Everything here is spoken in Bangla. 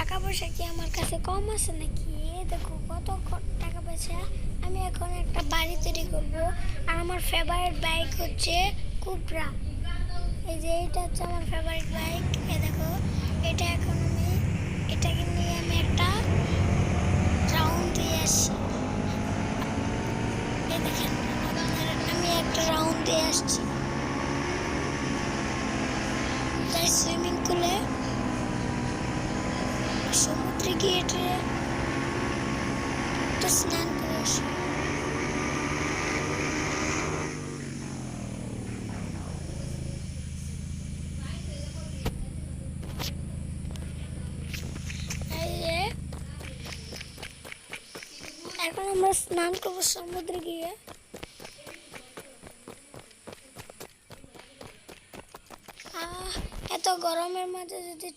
টাকা পয়সা কি আমার কাছে কম আছে নাকি? দেখো কত টাকা পয়সা। আমি এখন একটা বাড়ি তৈরি করব। আর আমার ফেভারিট বাইক হচ্ছে কুবরা। এই যে এটা হচ্ছে আমার ফেভারিট বাইক। দেখো এটা এখন এটাকে নিয়ে আমি একটা রাউন্ড দিয়ে আসি। এই দেখেন আমি একটা রাউন্ড দিয়ে আসছি। তাই সুইমিং পুলে সমুদ্রে গিয়ে একটু স্নান করে আসি। এখন আমরা স্নান করবো সমুদ্রে গিয়ে। এত গরমের মাঝে যদি